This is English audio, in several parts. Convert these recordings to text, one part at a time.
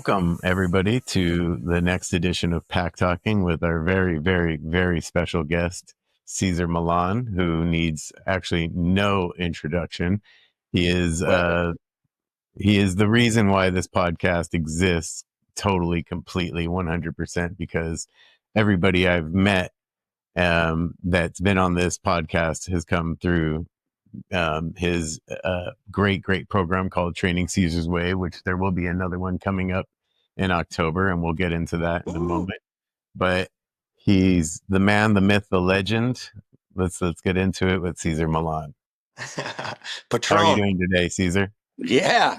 Welcome, everybody, to the next edition of Pack Talking with our very, very, very special guest, Cesar Millan, who needs actually no introduction. He is the reason why this podcast exists, totally, completely, 100%, because everybody I've met that's been on this podcast has come through his great program called Training Caesar's Way, which there will be another one coming up in October, and we'll get into that in a moment. But he's the man, the myth, the legend. Let's get into it with Cesar Millan. Patron. How are you doing today, Cesar? Yeah.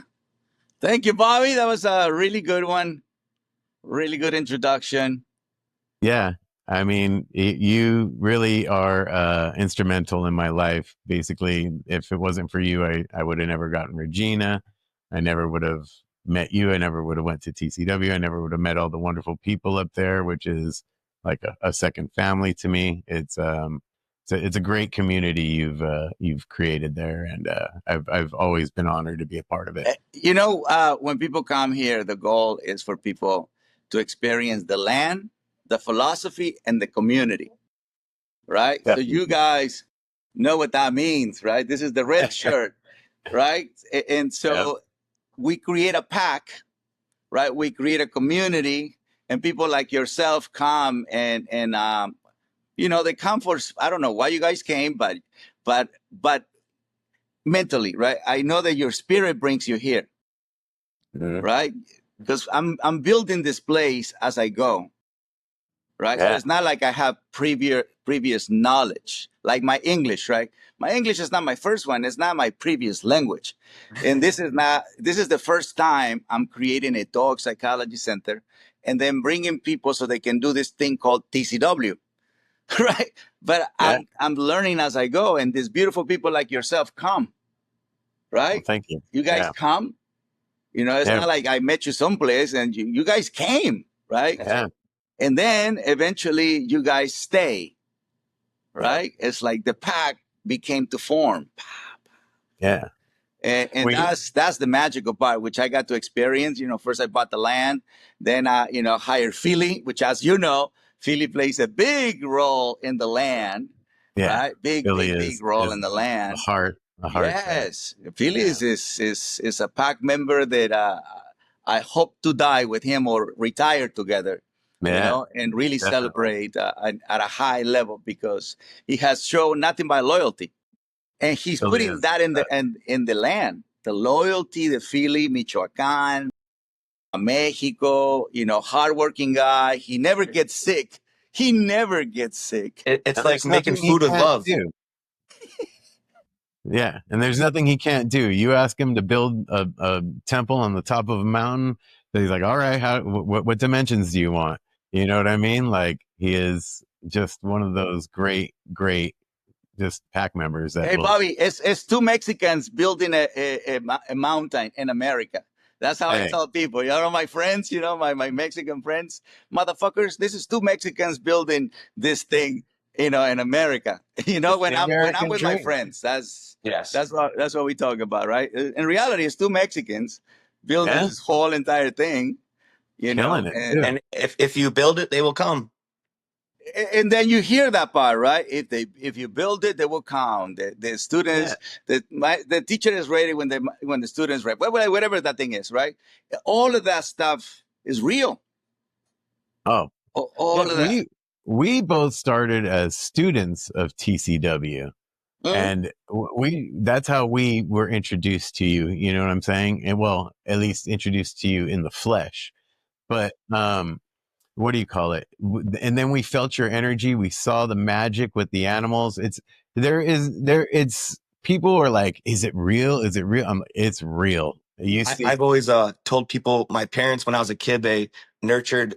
Thank you, Bobby. That was a really good one. Really good introduction. Yeah. I mean, you really are instrumental in my life. Basically, if it wasn't for you, I would have never gotten Regina. I never would have met you. I never would have went to TCW. I never would have met all the wonderful people up there, which is like a second family to me. It's a great community you've created there, and I've always been honored to be a part of it. You know, when people come here, the goal is for people to experience the land, the philosophy, and the community, right? Definitely. So you guys know what that means, right? This is the red shirt, right? And so we create a pack, right? We create a community, and people like yourself come and you know, they come for, I don't know why you guys came, but mentally, right? I know that your spirit brings you here, right? Because I'm building this place as I go. Right. Yeah. So it's not like I have previous knowledge, like my English, right? My English is not my first one. It's not my previous language. And this is the first time I'm creating a dog psychology center and then bringing people so they can do this thing called TCW. Right. But I'm learning as I go. And these beautiful people like yourself come. Right. Well, thank you. You guys come. You know, it's not like I met you someplace and you guys came. Right. Yeah. And then eventually you guys stay, right? It's like the pack became to form. Yeah. And that's the magical part, which I got to experience. You know, first I bought the land, then I, hired Philly, which, as you know, Philly plays a big role in the land. Yeah. Right? Big role in the land. A heart. Yes. Philly is a pack member that I hope to die with him or retire together. Yeah, and really celebrate at a high level because he has shown nothing but loyalty, and he's putting that in the land, the loyalty, the Philly, Michoacan, Mexico. Hardworking guy. He never gets sick. It's like making food with love. Yeah, and there's nothing he can't do. You ask him to build a temple on the top of a mountain, he's like, all right, what dimensions do you want? You know what I mean? Like, he is just one of those great, just pack members. Hey, Bobby, it's two Mexicans building a mountain in America. That's how I tell people. My friends, my Mexican friends, motherfuckers, this is two Mexicans building this thing, in America. When I'm with my friends, that's what we talk about, right? In reality, it's two Mexicans building this whole entire thing. Killing it. And if you build it, they will come. And then you hear that part, right? If you build it, they will come. The students, the teacher is ready when the students ready. Whatever that thing is, right? All of that stuff is real. Oh, all of that. We both started as students of TCW. And that's how we were introduced to you. You know what I'm saying? And well, at least introduced to you in the flesh. But what do you call it? And then we felt your energy. We saw the magic with the animals. It's people are like, is it real? Is it real? It's real. I've always told people, my parents, when I was a kid, they nurtured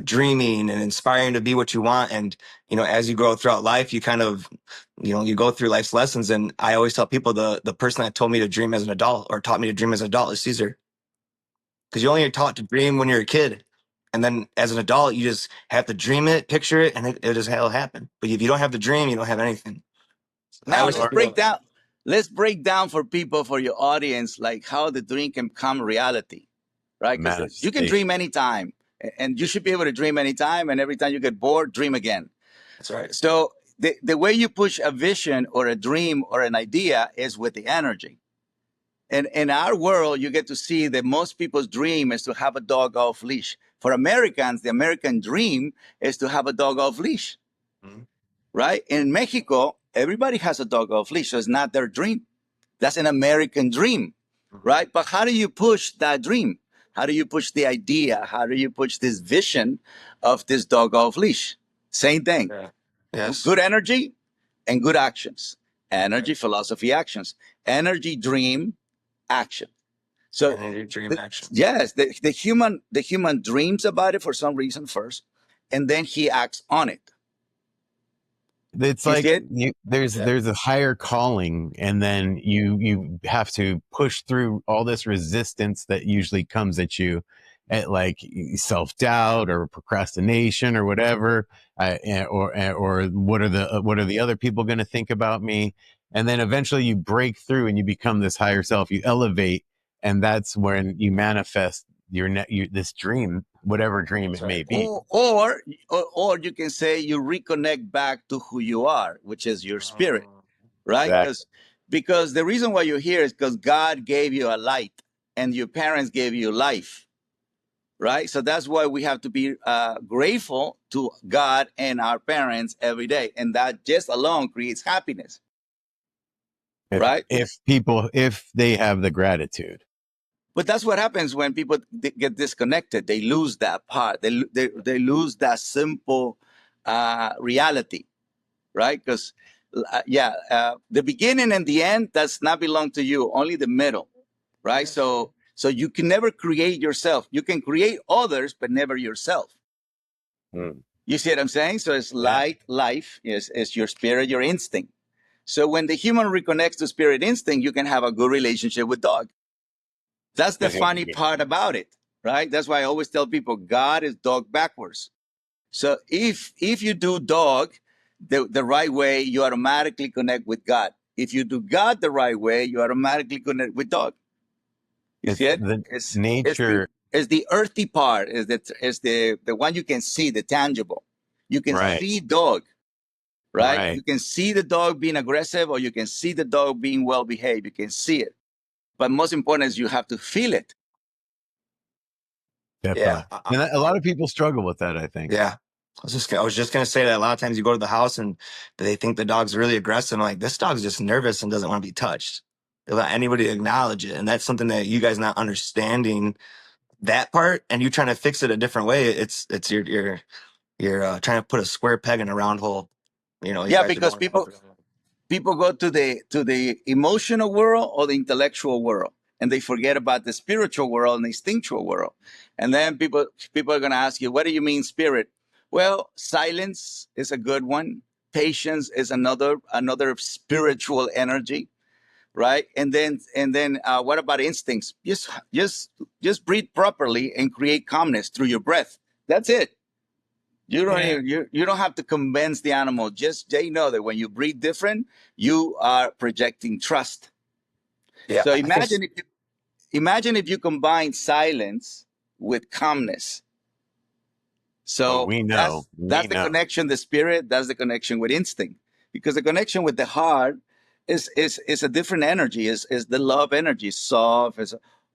dreaming and inspiring to be what you want. And, as you grow throughout life, you kind of, you go through life's lessons. And I always tell people the person that told me to dream as an adult or taught me to dream as an adult is Cesar. Because you only are taught to dream when you're a kid. And then as an adult, you just have to dream it, picture it, and it'll happen. But if you don't have the dream, you don't have anything. Now let's break down let's break down for people, for your audience, like how the dream can become reality, right? Because you can dream Manifestation. anytime, and you should be able to dream anytime. And every time you get bored, dream again. That's right. So the way you push a vision or a dream or an idea is with the energy. And in our world, you get to see that most people's dream is to have a dog off leash. For Americans, the American dream is to have a dog off leash, Mhm. right? In Mexico, everybody has a dog off leash, so it's not their dream. That's an American dream, Mhm. right? But how do you push that dream? How do you push the idea? How do you push this vision of this dog off leash? Same thing. Yeah. Yes. Good energy and good actions. Right. Energy, philosophy, actions. Energy, dream, action. So Energy, dream, action. yes, the human dreams about it for some reason first, and then he acts on it. It's You see like it? Yeah. there's a higher calling, and then you have to push through all this resistance that usually comes at you, at like self-doubt or procrastination or whatever, or what are the other people going to think about me? And then eventually you break through and you become this higher self. You elevate, and that's when you manifest this dream, whatever dream That's it may right. be. Or you can say you reconnect back to who you are, which is your spirit, right? Exactly. Because the reason why you're here is because God gave you a light and your parents gave you life, right? So that's why we have to be grateful to God and our parents every day, and that just alone creates happiness, right? If they have the gratitude. But that's what happens when people get disconnected. They lose that part. They lose that simple reality, right? Because the beginning and the end does not belong to you. Only the middle, right? Yes. So you can never create yourself. You can create others, but never yourself. Mm. You see what I'm saying? So it's Yeah. light, life is your spirit, your instinct. So when the human reconnects to spirit instinct, you can have a good relationship with dog. That's the funny part about it, right? That's why I always tell people God is dog backwards. So if you do dog the right way, you automatically connect with God. If you do God the right way, you automatically connect with dog. You see It's it? the It's the nature. it's the earthy part, is the one you can see, the tangible. You can Right. see dog, right? Right. You can see the dog being aggressive, or you can see the dog being well behaved. You can see it. But most important is you have to feel it. Yeah. Definitely. And a lot of people struggle with that, I think. Yeah. I was just gonna say that a lot of times you go to the house and they think the dog's really aggressive. I'm like, this dog's just nervous and doesn't want to be touched. They let anybody acknowledge it. And that's something that you guys not understanding that part and you trying to fix it a different way. It's you're trying to put a square peg in a round hole. You Yeah, guys are because going people go to the emotional world or the intellectual world, and they forget about the spiritual world and the instinctual world. And then people are going to ask you, what do you mean spirit? Well, silence is a good one. Patience is another spiritual energy, right? And then what about instincts? Just breathe properly and create calmness through your breath. That's it. You don't Yeah. even, you don't have to convince the animal. Just they know that when you breathe different, you are projecting trust. Yeah, So I think imagine if you combine silence with calmness. Oh, So we know. that's We the know. connection, the spirit, that's the connection with instinct. Because the connection with the heart is a different energy, is the love energy, soft,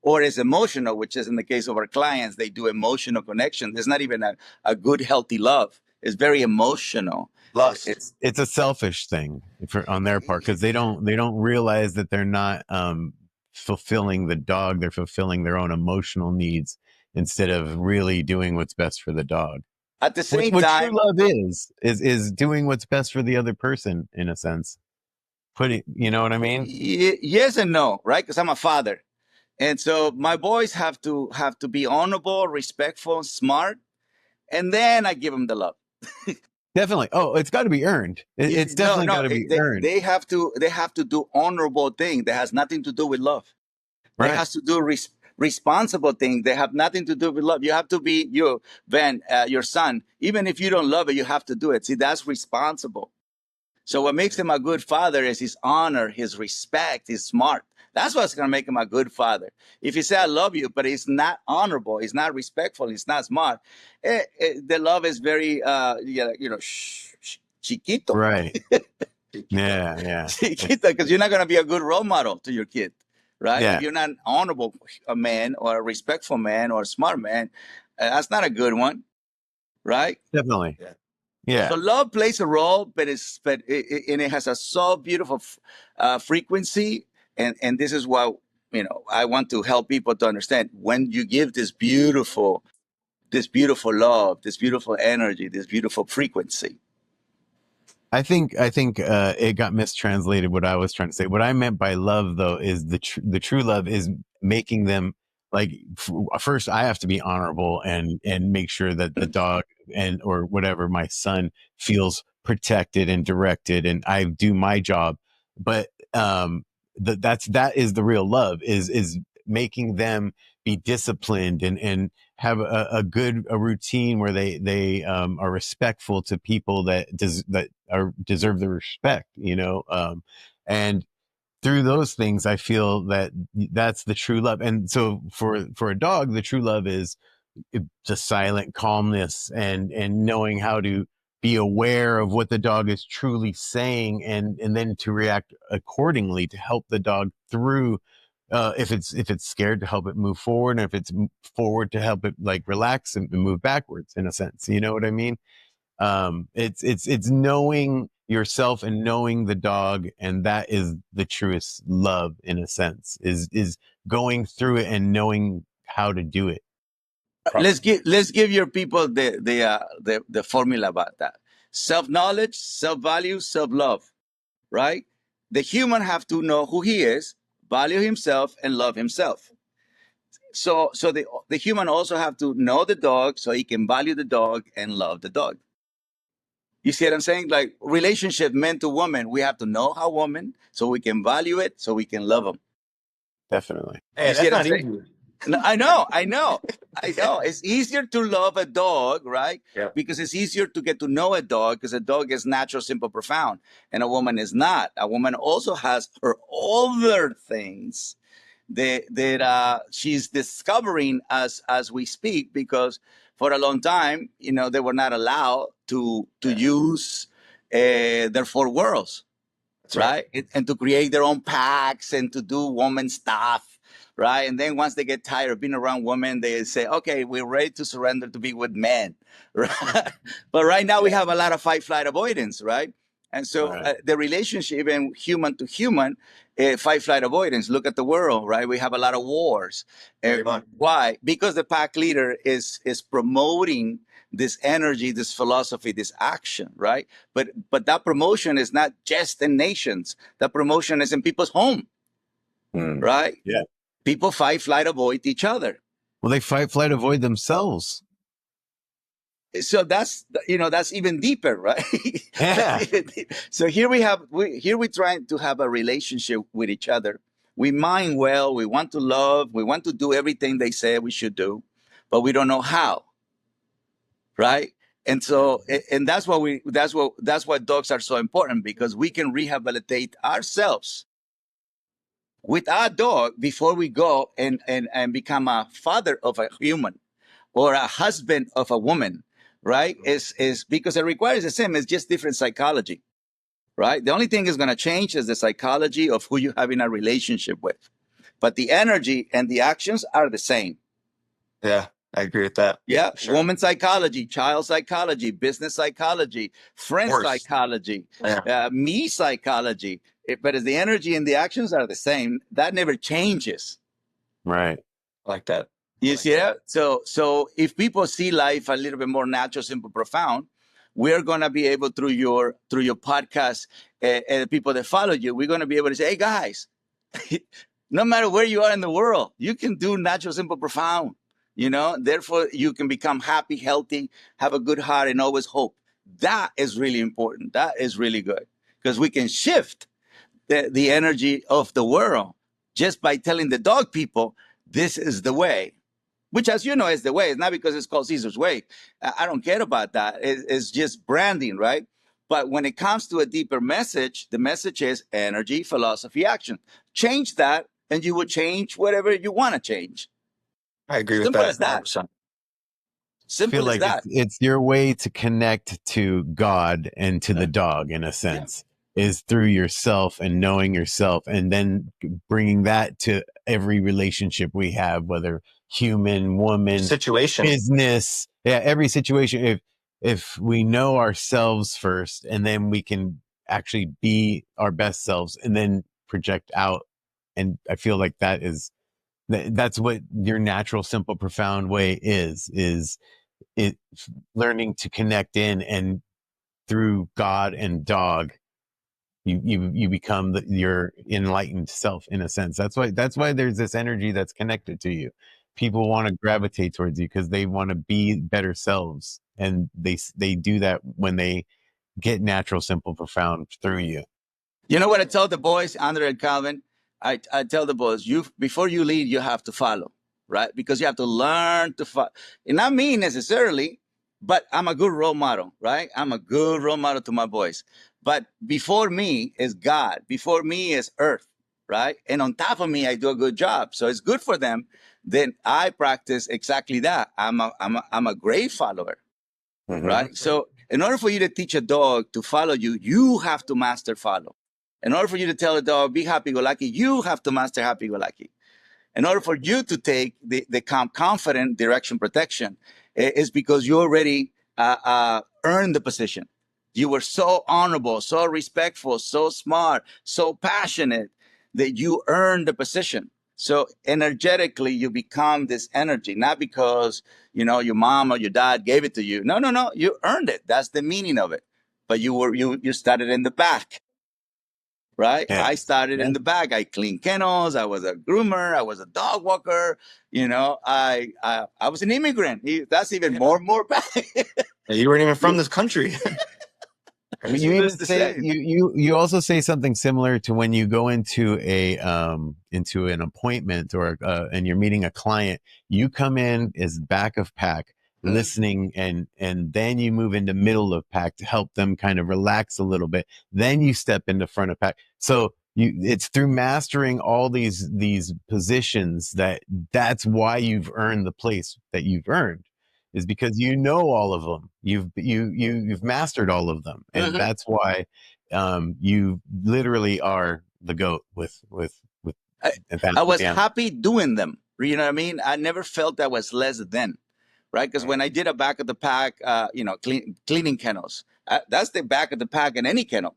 or is emotional, which is in the case of our clients, they do emotional connection. There's not even a good, healthy love. It's very emotional. lust. It's It's a selfish thing on their part, because they don't realize that they're not fulfilling the dog. They're fulfilling their own emotional needs instead of really doing what's best for the dog. at the Which same what true time, love is doing what's best for the other person, in a sense. You know what I mean? yes and no, right? Because I'm a father. And so my boys have to be honorable, respectful, smart, and then I give them the love. Definitely. Oh, it's got to be earned. It's No, definitely got no, to be they, earned. they have to do honorable things that has nothing to do with love. They Right. has to do responsible things. They have nothing to do with love. You have to be your son. Even if you don't love it, you have to do it. See, that's responsible. So what makes him a good father is his honor, his respect, his smart. That's what's going to make him a good father. If he say I love you, but he's not honorable, he's not respectful, he's not smart, the love is very, chiquito. Right. Yeah. Yeah. Chiquito, because you're not going to be a good role model to your kid, right? Yeah. If you're not an honorable man or a respectful man or a smart man, that's not a good one, right? Definitely. Yeah. Yeah. So love plays a role, but it has a so beautiful frequency, and this is what I want to help people to understand. When you give this beautiful love, this beautiful energy, this beautiful frequency. I think it got mistranslated what I was trying to say. What I meant by love, though, is the true love is making them like first I have to be honorable and make sure that the dog and or whatever my son feels protected and directed, and I do my job. But that is the real love is making them be disciplined and have a good routine where they are respectful to people that deserve the respect, and through those things, I feel that that's the true love. And so for a dog, the true love is the silent calmness and knowing how to be aware of what the dog is truly saying and then to react accordingly to help the dog through if it's scared to help it move forward, and if it's forward to help it like relax and move backwards in a sense. You know what I mean? It's knowing yourself and knowing the dog, and that is the truest love in a sense. Is going through it and knowing how to do it. Let's give your people the formula about that. Self-knowledge, self-value, self-love, right? The human have to know who he is, value himself, and love himself. So the human also have to know the dog so he can value the dog and love the dog. You see what I'm saying? Like relationship men to woman, we have to know how woman so we can value it, so we can love them. Definitely. Hey, You see that's what I'm not saying? easy. No, I know. It's easier to love a dog, right? Yeah. Because it's easier to get to know a dog because a dog is natural, simple, profound, and a woman is not. A woman also has her other things that she's discovering as we speak, because for a long time, they were not allowed to use their four worlds. That's right? And to create their own packs and to do woman stuff, right? And then once they get tired of being around women, they say, okay, we're ready to surrender to be with men, right? But right now we have a lot of fight, flight, avoidance, right? And so Right. the relationship, even human to human, fight, flight, avoidance. Look at the world, right? We have a lot of wars. Very much. Why? Because the pack leader is promoting this energy, this philosophy, this action, right? But that promotion is not just in nations. That promotion is in people's home, right? Yeah. People fight, flight, avoid each other. Well, they fight, flight, avoid themselves. So that's even deeper, right? Yeah. So here we're trying to have a relationship with each other. We mind well, we want to love, we want to do everything they say we should do, but we don't know how, right? And so, and that's why dogs are so important, because we can rehabilitate ourselves with our dog before we go and become a father of a human or a husband of a woman, right? Is because it requires the same. It's just different psychology, right? The only thing is going to change is the psychology of who you're having a relationship with, but the energy and the actions are the same. Yeah, I agree with that. Yeah, Sure. woman psychology, child psychology, business psychology, friend Of course. psychology, Yeah. me psychology. But as the energy and the actions are the same, that never changes. Right. I like that. You like see that? So if people see life a little bit more natural, simple, profound, we're gonna be able through your podcast and people that follow you, we're gonna be able to say, hey guys, no matter where you are in the world, you can do natural, simple, profound. Therefore you can become happy, healthy, have a good heart, and always hope. That is really important. That is really good, because we can shift the energy of the world just by telling the dog people this is the way, which, as you know, is the way. It's not because it's called Caesar's way. I don't care about that. It's just branding, right? But when it comes to a deeper message, the message is energy, philosophy, action. Change that, and you will change whatever you want to change. I agree with Simple that as that. 100%. Feel Simple as like that. it's your way to connect to God and to the dog in a sense is through yourself and knowing yourself, and then bringing that to every relationship we have, whether human, woman, Situation. business, every situation. If we know ourselves first, and then we can actually be our best selves and then project out. And I feel like that's what your natural, simple, profound way is it learning to connect in, and through God and dog, you become your enlightened self in a sense. That's why there's this energy that's connected to you. People want to gravitate towards you because they want to be better selves, and they do that when they get natural, simple, profound through you. You know what I tell the boys, Andre and Calvin? I tell the boys, you before you lead, you have to follow, right? Because you have to learn to follow. And not me necessarily, but I'm a good role model, right? I'm a good role model to my boys. But before me is God. Before me is earth, right? And on top of me, I do a good job. So it's good for them. Then I practice exactly that. I'm a great follower, right? So in order for you to teach a dog to follow you, you have to master follow. In order for you to tell a dog, be happy-go-lucky, you have to master happy-go-lucky. In order for you to take the confident direction protection, is because you already earned the position. You were so honorable, so respectful, so smart, so passionate that you earned the position. So energetically, you become this energy, not because your mom or your dad gave it to you. No, no, no. You earned it. That's the meaning of it. But you started in the back, right? Yeah. I started in the back. I cleaned kennels. I was a groomer. I was a dog walker. I was an immigrant. That's even more back. You weren't even from this country. You even say you also say something similar to when you go into into an appointment, or and you're meeting a client. You come in as back of pack, listening, and then you move into middle of pack to help them kind of relax a little bit. Then you step into front of pack. So it's through mastering all these positions that's why you've earned the place that you've earned, is because you know all of them. You've mastered all of them, and that's why you literally are the GOAT with I was happy doing them. You know what I mean? I never felt I was less than, right? Because when I did a back of the pack, cleaning kennels, that's the back of the pack in any kennel,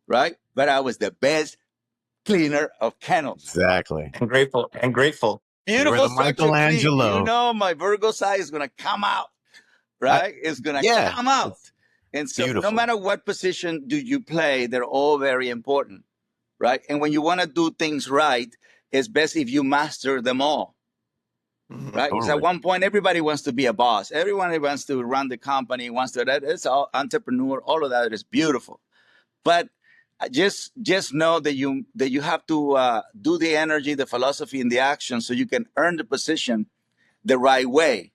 right? But I was the best cleaner of kennels. Exactly. And grateful. Beautiful structure clean. Michelangelo. My Virgo side is going to come out, right? It's going to come out. And so no matter what position do you play, they're all very important, right? And when you want to do things right, it's best if you master them all, right? Because at one point, everybody wants to be a boss. Everyone wants to run the company, it's all entrepreneur. All of that is beautiful. But just know that you have to do the energy, the philosophy, and the action so you can earn the position the right way.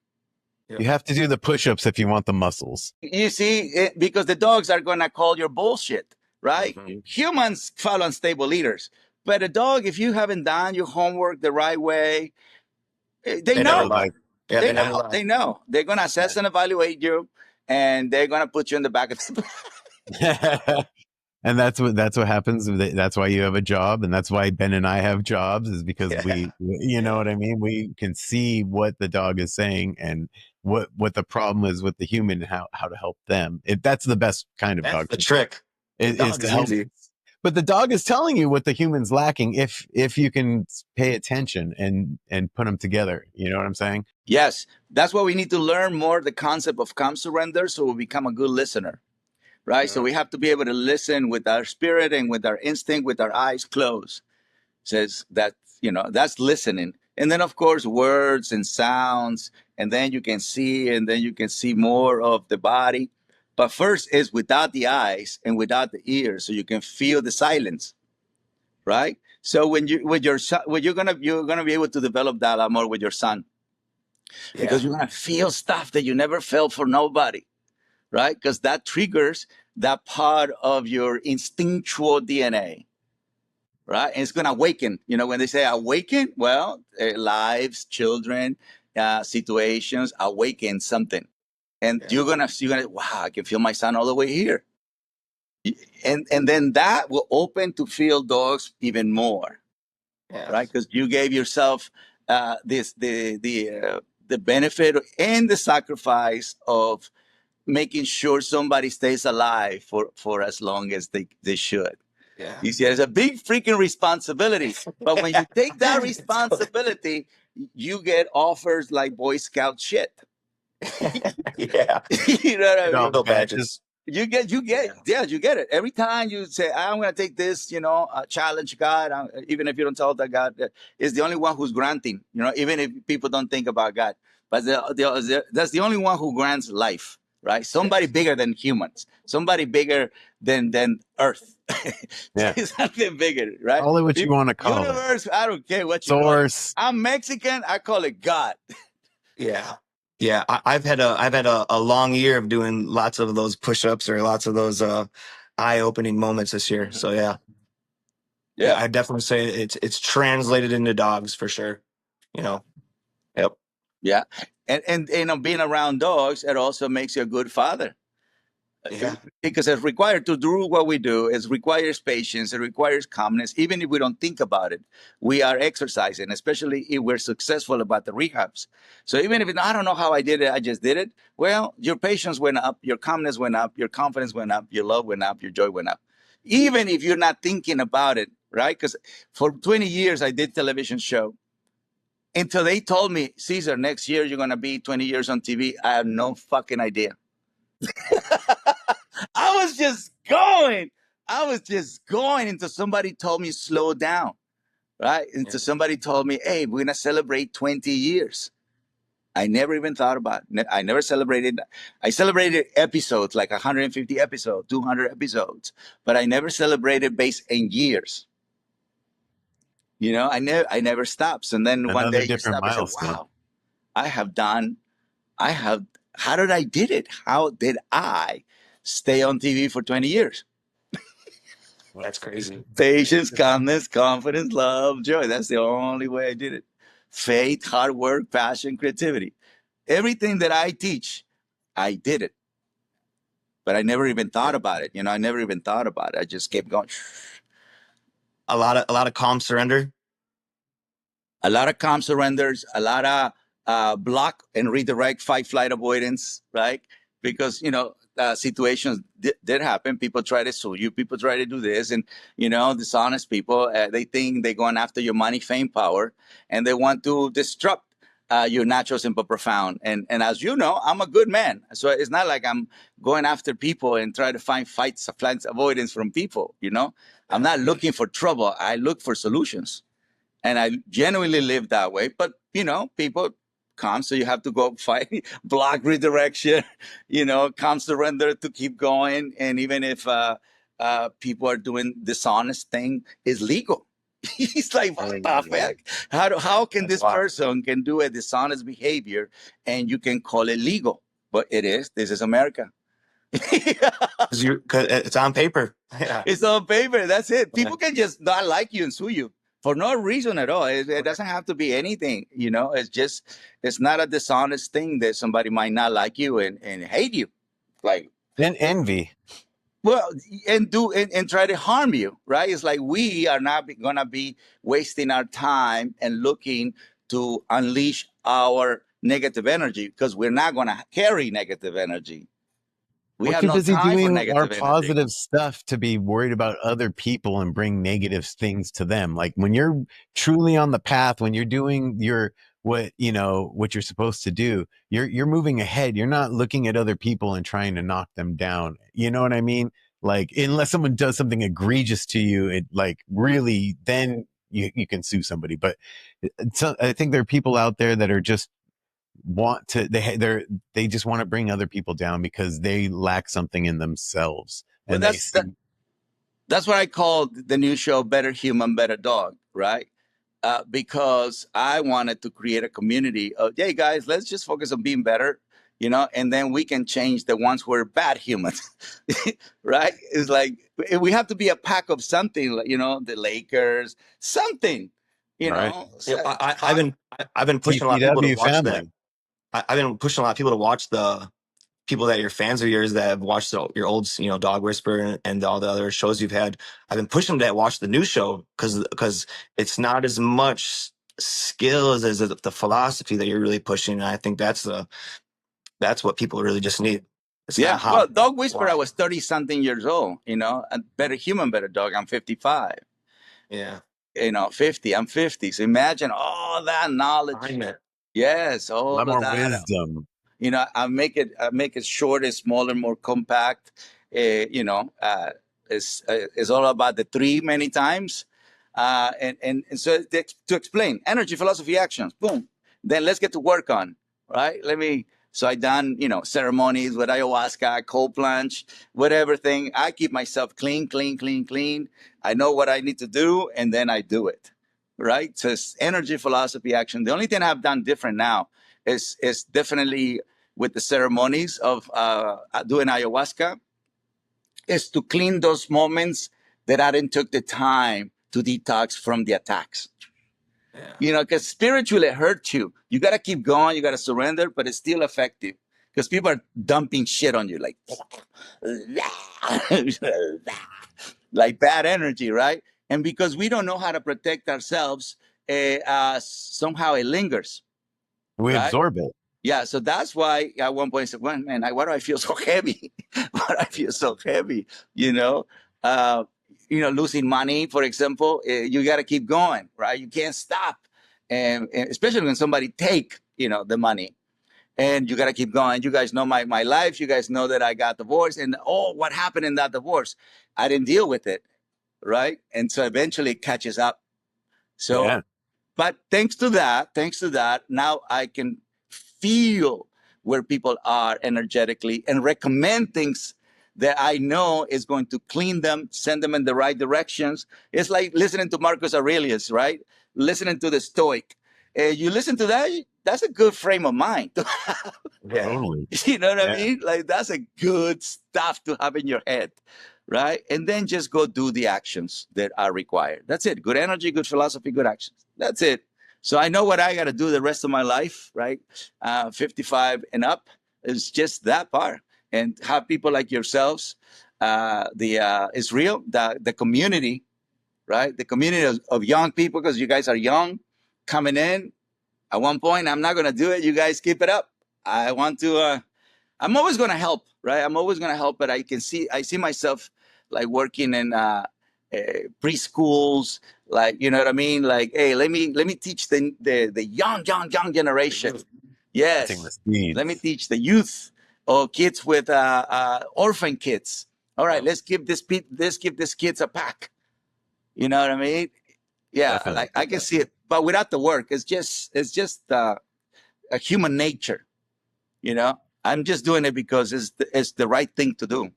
You have to do the push-ups if you want the muscles. You see, because the dogs are going to call your bullshit, right? Humans follow unstable leaders. But a dog, if you haven't done your homework the right way, they know. They know. They're going to assess and evaluate you, and they're going to put you in the back of the And that's what happens. That's why you have a job, and that's why Ben and I have jobs, is because you know what I mean? We can see what the dog is saying and what the problem is with the human, and how to help them. That's the best kind of dog. The trick is to help. But the dog is telling you what the human's lacking if you can pay attention and put them together. You know what I'm saying? Yes. That's why we need to learn more the concept of calm surrender so we become a good listener. Right? So we have to be able to listen with our spirit and with our instinct, with our eyes closed. Says that, that's listening. And then, of course, words and sounds. And then you can see, more of the body. But first is without the eyes and without the ears, so you can feel the silence. Right? So when you're gonna be able to develop that a lot more with your son. Because you're gonna feel stuff that you never felt for nobody. Right? Because that triggers that part of your instinctual DNA, right? And it's going to awaken. You know, when they say awaken, well, lives, children, situations awaken something. And Yeah. you're gonna, wow, I can feel my son all the way here. And then that will open to feel dogs even more, Yeah. right? Because you gave yourself this the benefit and the sacrifice of making sure somebody stays alive for as long as they should. Yeah. You see, it's a big freaking responsibility. But when you take that responsibility, you get offers like Boy Scout shit. Yeah. You know what I Get mean? off Eagle badges. badges. You get, Yeah. yeah, you get it. Every time you say, I'm going to take this, challenge God, even if you don't tell that God is the only one who's granting, even if people don't think about God. But that's the only one who grants life, right? Somebody Yes. bigger than humans, somebody bigger than Earth. Yeah. Something bigger, right? Call it what you want to call it. Universe, I don't care what you call it. Source. I'm Mexican, I call it God. Yeah. Yeah. I've had a long year of doing lots of those push-ups or lots of those eye-opening moments this year. So yeah. Yeah, Yeah. I definitely say it's translated into dogs for sure. You know. Yep. Yeah. And being around dogs, it also makes you a good father. Yeah. Because it's required to do what we do. It requires patience. It requires calmness. Even if we don't think about it, we are exercising, especially if we're successful about the rehabs. So even if I don't know how I did it, I just did it. Well, your patience went up, your calmness went up, your confidence went up, your love went up, your joy went up. Even if you're not thinking about it, right? Because for 20 years I did television show until they told me, Cesar, next year you're gonna be 20 years on TV. I have no fucking idea. I was just going. I was just going until somebody told me slow down, right? Yeah. Until somebody told me, hey, we're gonna celebrate 20 years. I never even thought about it. I never celebrated. I celebrated episodes, like 150 episodes, 200 episodes, but I never celebrated based in years. I never stopped. And then one Another day you different stop and say, milestone. wow, I have done, I have, how did I did it? How did I stay on TV for 20 years? That's crazy. Patience, calmness, confidence, love, joy. That's the only way I did it. Faith, hard work, passion, creativity. Everything that I teach, I did it. But I never even thought Yeah. about it. I never even thought about it. I just kept going. A lot of calm surrender. A lot of calm surrenders, a lot of block and redirect, fight, flight avoidance, right? Because situations did happen. People try to sue you. People try to do this, and dishonest people. They think they're going after your money, fame, power, and they want to disrupt your natural, simple, profound. And as you know, I'm a good man, so it's not like I'm going after people and try to find fights, flights, avoidance from people. I'm Yeah. not looking for trouble. I look for solutions. And I genuinely live that way. But people come, so you have to go fight, block redirection, come surrender to keep going. And even if people are doing dishonest thing, is legal. He's like, what the Yeah. fuck? How can That's this wild. person can do a dishonest behavior and you can call it legal? But it is. This is America. Cause it's on paper. Yeah. It's on paper. That's it. Yeah. People can just not like you and sue you for no reason at all. It doesn't have to be anything. It's not a dishonest thing that somebody might not like you and hate you. Like, And envy. well, and try to harm you, right? It's like we are not going to be wasting our time and looking to unleash our negative energy because we're not going to carry negative energy. We We're have too no busy time for doing our negative energy. positive stuff to be worried about other people and bring negative things to them. Like when you're truly on the path, when you're doing what you're supposed to do, you're moving ahead. You're not looking at other people and trying to knock them down. You know what I mean? Like unless someone does something egregious to you, it like really then you can sue somebody. But I think there are people out there that are just they just want to bring other people down because they lack something in themselves Well, and they see. that's what I call the new show Better Human, Better Dog, right? Because I wanted to create a community of, hey guys, let's just focus on being better. and then we can change the ones who are bad humans, right? It's like we have to be a pack of something, like, the Lakers, something, Right. I've been pushing a lot of people to TPW watch that. family. I've been pushing a lot of people to watch the people that are fans of yours that have watched your old, Dog Whisperer and all the other shows you've had. I've been pushing them to watch the new show because it's not as much skill as the philosophy that you're really pushing. And I think that's what people really just need. It's Yeah. not how. Well, Dog Whisperer, I was 30 something years old, a better human, better dog. I'm 55, Yeah. 50. I'm 50. So imagine all that knowledge. Alignment. Yes. A All lot of more that. wisdom. I make it shorter, smaller, more compact. It's all about the three many times. And so to explain energy, philosophy, actions, boom. Then let's get to work on, right? So I done, ceremonies with ayahuasca, cold plunge, whatever thing. I keep myself clean, clean, clean, clean. I know what I need to do, and then I do it, right? So it's energy, philosophy, action. The only thing I've done different now is definitely with the ceremonies of doing ayahuasca, is to clean those moments that I didn't took the time to detox from the attacks. Yeah. Because spiritually it hurts you. You got to keep going. You got to surrender, but it's still effective because people are dumping shit on you like bad energy, right? And because we don't know how to protect ourselves, somehow it lingers, We right? absorb it. Yeah, so that's why at one point I said, "Well, man, why do I feel so heavy? Why do I feel so heavy?" You know, uh, losing money, for example, you got to keep going, right? You can't stop, and especially when somebody take, the money, and you got to keep going. You guys know my life. You guys know that I got divorced, and what happened in that divorce? I didn't deal with it, right? And so eventually it catches up. So Yeah. but thanks to that, now I can feel where people are energetically and recommend things that I know is going to clean them, send them in the right directions. It's like listening to Marcus Aurelius, right? Listening to the Stoic. You listen to that, that's a good frame of mind. Yeah. Totally. You know what I Yeah. mean? Like that's a good stuff to have in your head, right? And then just go do the actions that are required. That's it. Good energy, good philosophy, good actions. That's it. So I know what I got to do the rest of my life, right? 55 and up is just that part. And have people like yourselves, it's real, the community, right? The community of young people, because you guys are young, coming in. At one point, I'm not going to do it. You guys keep it up. I want to. I'm always going to help, right? I'm always going to help, but I see myself like working in preschools, like, you know what I mean? Like, hey, let me teach the young generation. Planting the Yes, let me seeds. teach the youth or kids with orphan kids. All right, let's give these kids a pack. You know what I mean? Yeah, Definitely. like I can see it, but without the work, it's just a human nature. I'm just doing it because it's the right thing to do.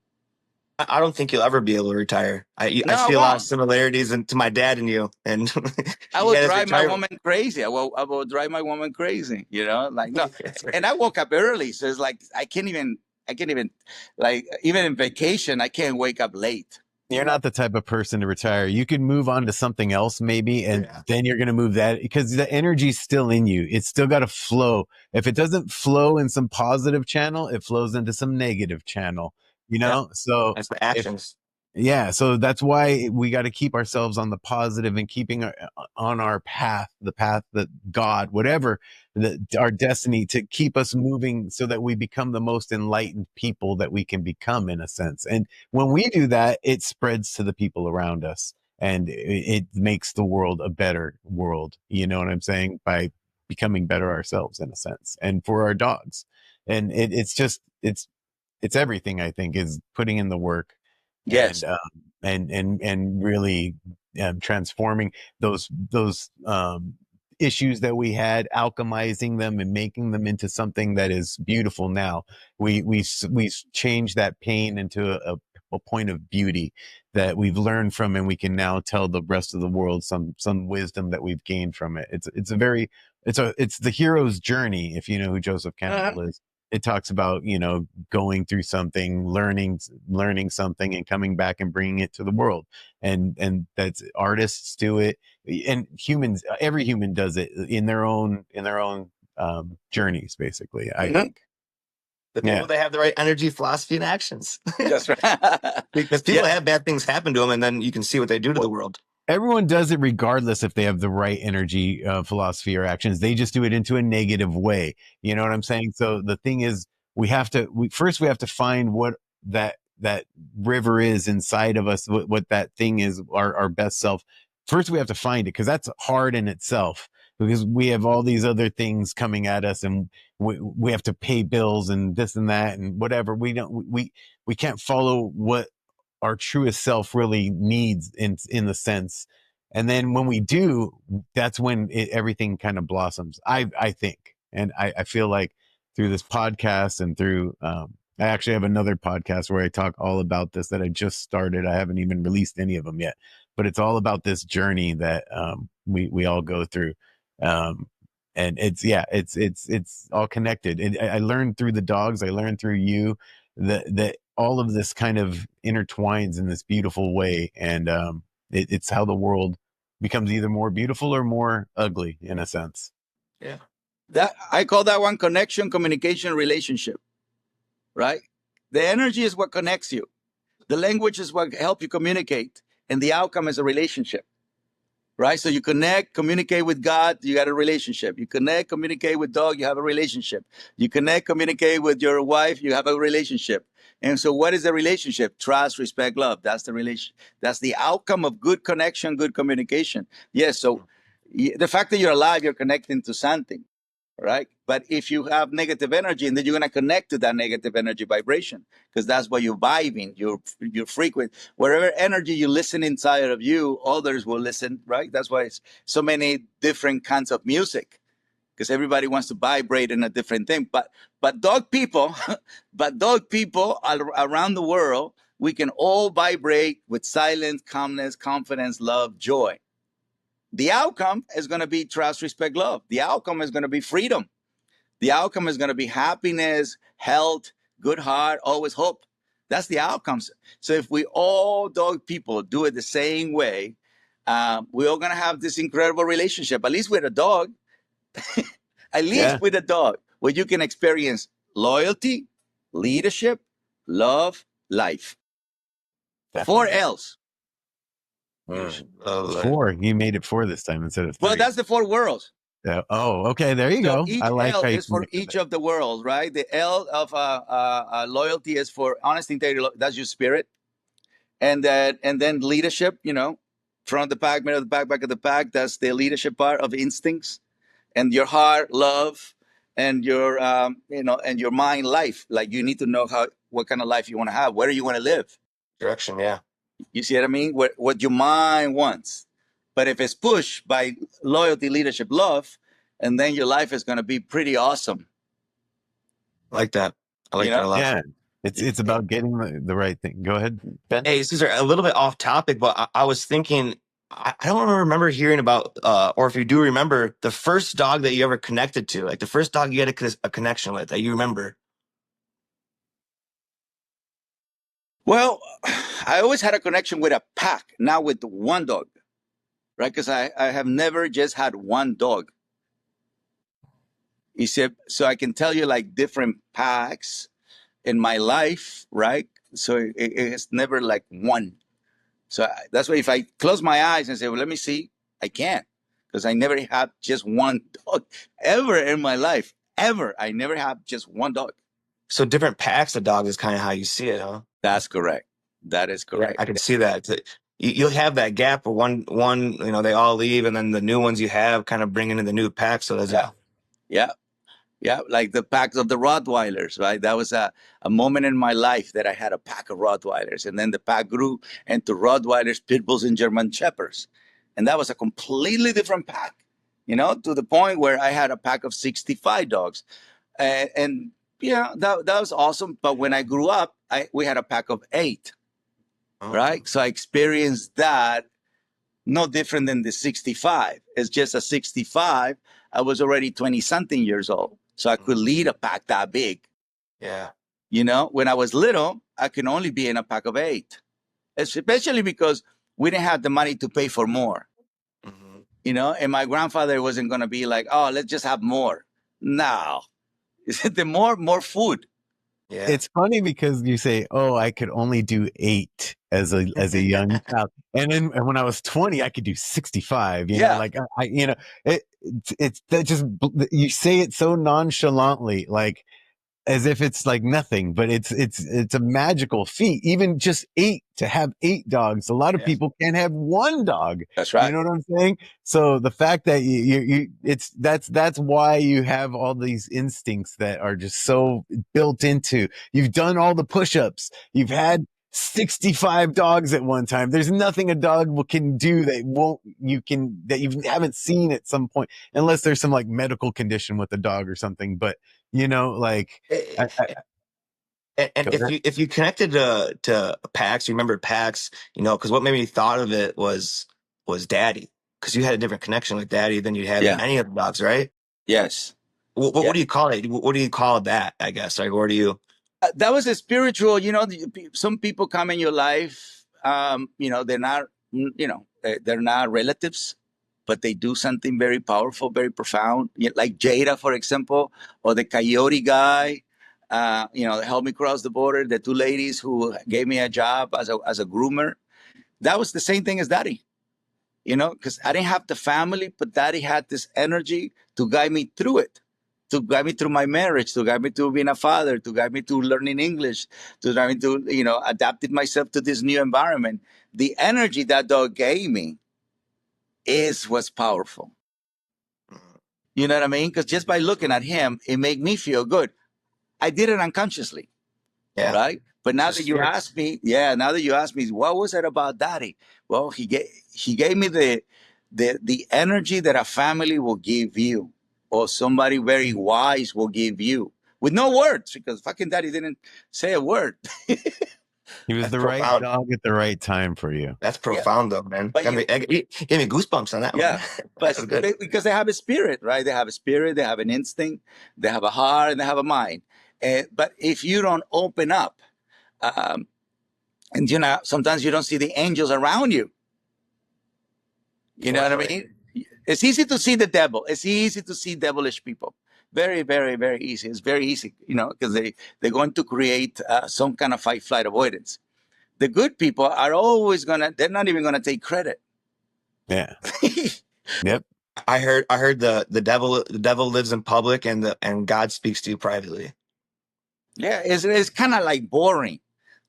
I don't think you'll ever be able to retire. No, I I see a lot of won't. similarities to my dad and you, and I you will guys drive my retire. woman crazy. I will drive my woman crazy. Like no, and I woke up early, so it's like I can't even like even in vacation I can't wake up late. You're not the type of person to retire. You can move on to something else maybe, and Yeah. then you're going to move that because the energy's still in you. It's still got to flow. If it doesn't flow in some positive channel, it flows into some negative channel, Yeah. So That's the if actions. yeah, so that's why we got to keep ourselves on the positive and keeping on our path, the path that God, whatever our destiny, to keep us moving so that we become the most enlightened people that we can become, in a sense. And when we do that, it spreads to the people around us, and it makes the world a better world. You know what I'm saying? By becoming better ourselves, in a sense, and for our dogs. And it's everything. I think is putting in the work Yes. and and really transforming those issues that we had, alchemizing them and making them into something that is beautiful. Now we changed that pain into a point of beauty that we've learned from, and we can now tell the rest of the world some wisdom that we've gained from it. It's the hero's journey, if you know who Joseph Uh, Campbell is. it talks about, going through something, learning something and coming back and bringing it to the world. And that's, artists do it, and humans, every human does it in their own journeys, basically, I think. The Yeah. people that have the right energy, philosophy, and actions. That's right. Because people Yeah. have bad things happen to them, and then you can see what they do to the world. Everyone does it regardless if they have the right energy, philosophy, or actions. They just do it into a negative way. You know what I'm saying? So the thing is, we have to find what that river is inside of us, what that thing is, our best self. First, we have to find it, because that's hard in itself, because we have all these other things coming at us, and we have to pay bills and this and that and whatever. We can't follow what our truest self really needs in the sense. And then when we do, that's when everything kind of blossoms, I think. And I feel like through this podcast and through, I actually have another podcast where I talk all about this that I just started. I haven't even released any of them yet, but it's all about this journey that, we all go through. And it's all connected. And I learned through the dogs. I learned through you that all of this kind of intertwines in this beautiful way. And it's how the world becomes either more beautiful or more ugly, in a sense. Yeah. That I call that one connection, communication, relationship. Right? The energy is what connects you. The language is what helps you communicate, and the outcome is a relationship. Right? So you connect, communicate with God, you got a relationship. You connect, communicate with dog, you have a relationship. You connect, communicate with your wife, you have a relationship. And so what is the relationship? Trust, respect, love. That's the relation. That's the outcome of good connection, good communication. Yes. So the fact that you're alive, you're connecting to something, right? But if you have negative energy, and then you're going to connect to that negative energy vibration, because that's what you're vibing, you're frequent. Whatever energy you listen inside of you, others will listen, right? That's why it's so many different kinds of music, because everybody wants to vibrate in a different thing. But dog people, around the world, we can all vibrate with silence, calmness, confidence, love, joy. The outcome is going to be trust, respect, love. The outcome is going to be freedom. The outcome is going to be happiness, health, good heart, always hope. That's the outcomes. So if we all dog people do it the same way, we're all going to have this incredible relationship, at least with a dog, at least with a dog, where you can experience loyalty, leadership, love, life. Definitely. 4 L's. Four. You made it 4 this time instead of 3. Well, that's the 4 worlds. Oh, okay. There you go. Each I like L how you is for each of the worlds, right? The L of loyalty is for honesty, integrity. That's your spirit, and then leadership. Front of the pack, middle of the pack, back of the pack. That's the leadership part of instincts, and your heart, love, and your and your mind, life. Like you need to know what kind of life you want to have. Where do you want to live? Direction, yeah. You see what I mean? What your mind wants. But if it's pushed by loyalty, leadership, love, and then your life is going to be pretty awesome. I like that. I like that a lot. Yeah. It's about getting the right thing. Go ahead, Ben. Hey, Cesar, a little bit off topic, but I was thinking, I don't remember hearing about, or if you do remember, the first dog that you ever connected to, like the first dog you had a connection with that you remember. Well, I always had a connection with a pack, not with one dog, right? Because I have never just had one dog. You see, so I can tell you like different packs in my life, right? So it's never like one. So that's why if I close my eyes and say, well, let me see, I can't, because I never had just one dog ever in my life. Ever. I never had just one dog. So different packs of dogs is kind of how you see it, huh? That's correct. That is correct. Yeah, I can see that. You'll have that gap where one, they all leave, and then the new ones you have kind of bring into the new pack. So there's Yeah, like the packs of the Rottweilers, right? That was a moment in my life that I had a pack of Rottweilers. And then the pack grew into Rottweilers, Pit Bulls, and German Shepherds. And that was a completely different pack, to the point where I had a pack of 65 dogs. And that was awesome. But when I grew up, we had a pack of 8, right? So I experienced that no different than the 65. It's just a 65. I was already 20-something years old. So I could lead a pack that big. Yeah. You know, when I was little, I could only be in a pack of 8, especially because we didn't have the money to pay for more. Hmm. You know, and my grandfather wasn't going to be like, oh, let's just have more. No, the more food. Yeah. It's funny because you say, "Oh, I could only do 8 as a young child," and when I was 20, I could do 65. You know, Yeah, like you know, it's that just you say it so nonchalantly, like as if it's like nothing, but it's a magical feat. Even just 8, to have 8 dogs. A lot of Yeah. people can't have 1 dog. that's You right. know what I'm saying? So the fact that it's that's why you have all these instincts that are just so built into. You've done all the push-ups. You've had 65 dogs at one time. There's nothing a dog can do that you haven't seen at some point, unless there's some like medical condition with the dog or something. But you know, like I And go ahead. if you connected to PAX, you remember PAX, you know, because what made me thought of it was Daddy, because you had a different connection with Daddy than you had with Yeah. any of the dogs, right? Yes. What Yeah. do you call it? What do you call that? I guess, like, where do you? That was a spiritual, you know, some people come in your life, you know, they're not, you know, they're not relatives, but they do something very powerful, very profound. Like Jada, for example, or the coyote guy, you know, helped me cross the border. The 2 ladies who gave me a job as a groomer. That was the same thing as Daddy, you know, because I didn't have the family, but Daddy had this energy to guide me through it, to guide me through my marriage, to guide me to being a father, to guide me to learning English, to guide me to, you know, adapting myself to this new environment. The energy that dog gave me was powerful. You know what I mean? Because just by looking at him, it made me feel good. I did it unconsciously, Yeah, right? But it's now that just you fear. ask me, yeah, now that you ask me, what was it about Daddy? Well, he gave me the energy that a family will give you, or somebody very wise will give you, with no words, because fucking Daddy didn't say a word. He was That's the right profound. dog at the right time for you. That's Yeah, profound, though, man. but you, Gave me goosebumps on that one. yeah, That was good. because they have a spirit, right? They have a spirit, they have an instinct, they have a heart, and they have a mind. But if you don't open up, um, and you know, sometimes you don't see the angels around you. You know what I Unfortunately, mean? It's easy to see the devil. It's easy to see devilish people. Very, very, very easy. It's very easy, you know, because they're going to create some kind of fight, flight avoidance. The good people are always gonna. They're not even gonna take credit. Yeah. Yep. I heard the devil lives in public and God speaks to you privately. Yeah, it's kind of like boring,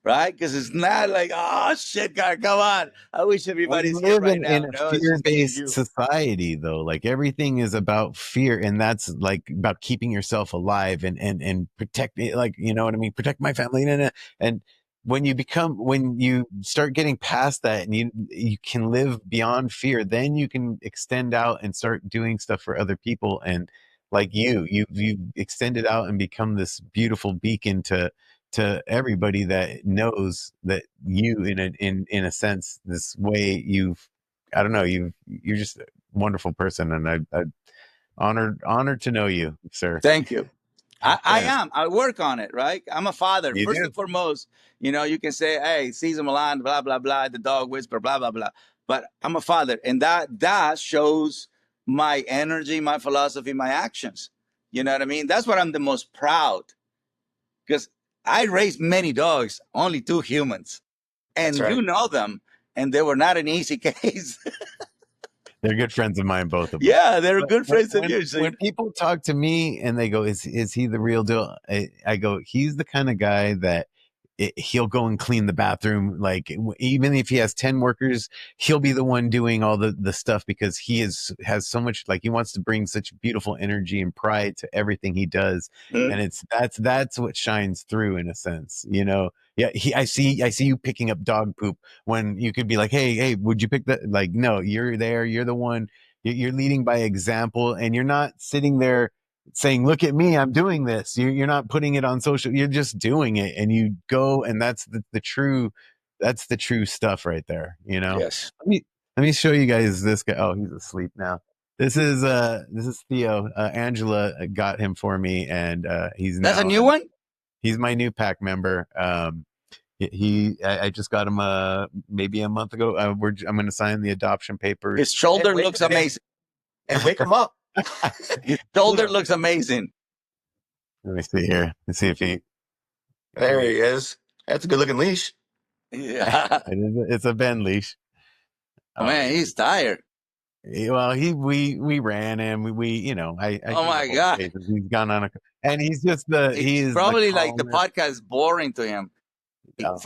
right? Because it's not like, oh shit, God, come on. I wish We everybody's here live right now. in a No, it's just me and fear-based you. society, though. Like everything is about fear, and that's like about keeping yourself alive and protect it. Like, you know what I mean? Protect my family. And when you start getting past that, and you can live beyond fear, then you can extend out and start doing stuff for other people. And like you extended out and become this beautiful beacon to everybody that knows that you in a sense this way you've I don't know you're just a wonderful person, and I honored to know you, sir. Thank you. I Yes, am. I work on it, right? I'm a father. you First do. and foremost, you know, you can say, hey, Cesar Millan, blah, blah, blah, the dog whisper, blah, blah, blah. But I'm a father. And that shows my energy, my philosophy, my actions. You know what I mean? That's what I'm the most proud, because I raised many dogs, only 2 humans. That's And right. you know them. And they were not an easy case. They're good friends of mine, both of them. Yeah, they're But good friends of yours. So, when people talk to me and they go, is he the real deal? I go, he's the kind of guy that he'll go and clean the bathroom. Like even if he has 10 workers, he'll be the one doing all the stuff, because has so much, like he wants to bring such beautiful energy and pride to everything he does. And that's what shines through in a sense, you know? Yeah. I see you picking up dog poop when you could be like, hey, would you pick that? Like, no, you're there. You're the one. You're leading by example, and you're not sitting there saying, look at me, I'm doing this. You're not putting it on social. You're just doing it, and you go, and that's that's the true stuff right there. You know, yes. let me show you guys this guy. Oh, he's asleep now. This is Theo. Angela got him for me, and he's That's a now new one? He's my new pack member. I just got him maybe a month ago. I'm going to sign the adoption papers. His shoulder looks amazing. And wake him up. His shoulder looks amazing. Let me see here. Let's see if he. There he is. That's a good looking leash. Yeah. It's a Ben leash. Oh, man, he's tired. Well, we ran him. We I Oh my God. He's gone on and he's just he's probably like the podcast is boring to him. No.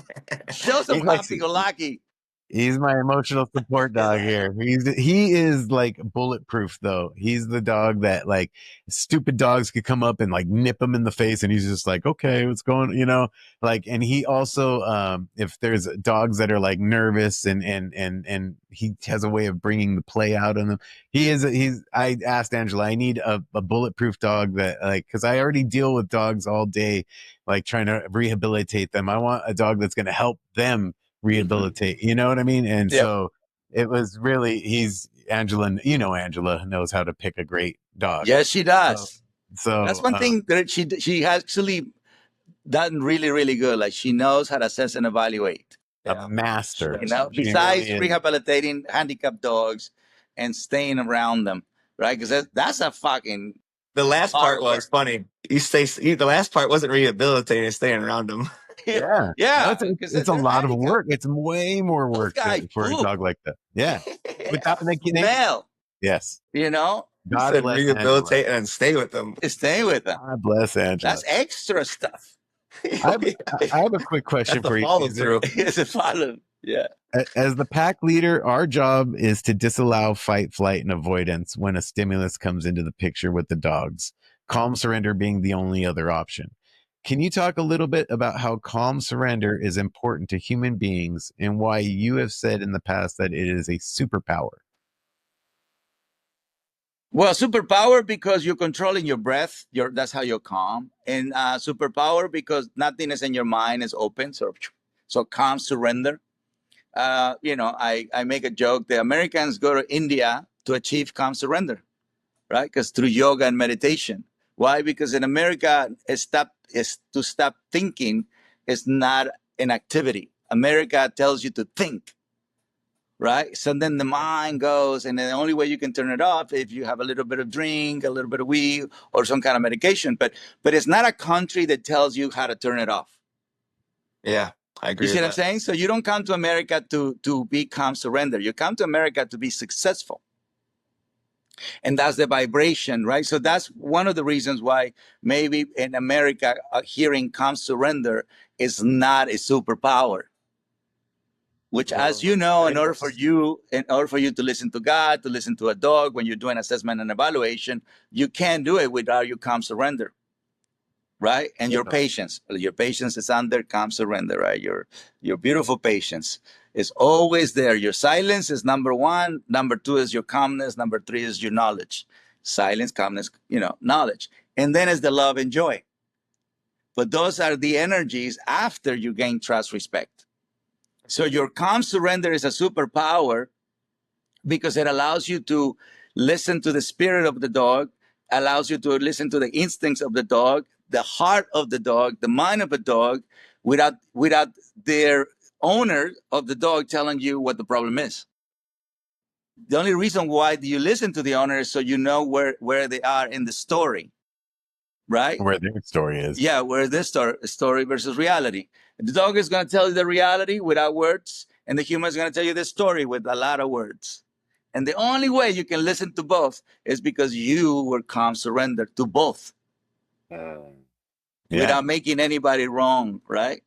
Show some happy-go-lucky. He's my emotional support dog here. He is like bulletproof though. He's the dog that like stupid dogs could come up and like nip him in the face and he's just like, okay, what's going, like, and he also, if there's dogs that are like nervous and he has a way of bringing the play out in them. I asked Angela, I need a bulletproof dog that like, cause I already deal with dogs all day, like trying to rehabilitate them. I want a dog that's going to help them rehabilitate, you know what I mean? And so it was really, Angela knows how to pick a great dog. Yes, she does. So that's one thing that she actually done really, really good. Like she knows how to assess and evaluate. A master. Besides rehabilitating handicapped dogs and staying around them, right? Because that's a fucking. The last part was funny. The last part wasn't rehabilitating, staying around them. Yeah. No, it's a lot of work. It's way more work for a dog like that. Yeah. Without making smell. Yes. God bless rehabilitate Angela. And stay with them. Stay with them. God bless Angela. That's extra stuff. I have a quick question for you. Follow through. It's a follow. Yeah. As the pack leader, our job is to disallow fight, flight, and avoidance when a stimulus comes into the picture with the dogs. Calm surrender being the only other option. Can you talk a little bit about how calm surrender is important to human beings and why you have said in the past that it is a superpower? Well, superpower because you're controlling your breath. That's how you're calm. And superpower because nothing is in your mind is open. So calm surrender. I make a joke. The Americans go to India to achieve calm surrender, right? Because through yoga and meditation. Why? Because in America, to stop thinking is not an activity. America tells you to think, right? So then the mind goes, and the only way you can turn it off if you have a little bit of drink, a little bit of weed, or some kind of medication. But it's not a country that tells you how to turn it off. Yeah, I agree. You see what I'm saying? So you don't come to America to be calm surrender. You come to America to be successful. And that's the vibration, right? So that's one of the reasons why maybe in America, hearing calm surrender is not a superpower. Which, as you know, in order for you to listen to God, to listen to a dog, when you're doing assessment and evaluation, you can't do it without your calm surrender, right? And your patience is under calm surrender, right? Your beautiful patience is always there. Your silence is number one. Number two is your calmness. Number three is your knowledge. Silence, calmness, knowledge. And then is the love and joy. But those are the energies after you gain trust, respect. So your calm surrender is a superpower because it allows you to listen to the spirit of the dog, allows you to listen to the instincts of the dog, the heart of the dog, the mind of a dog, without their owner of the dog telling you what the problem is. The only reason why you listen to the owner is so you know where they are in the story, right? Where their story is. Yeah, where this story versus reality. The dog is going to tell you the reality without words, and the human is going to tell you the story with a lot of words. And the only way you can listen to both is because you were calm surrendered to both. Without making anybody wrong, right?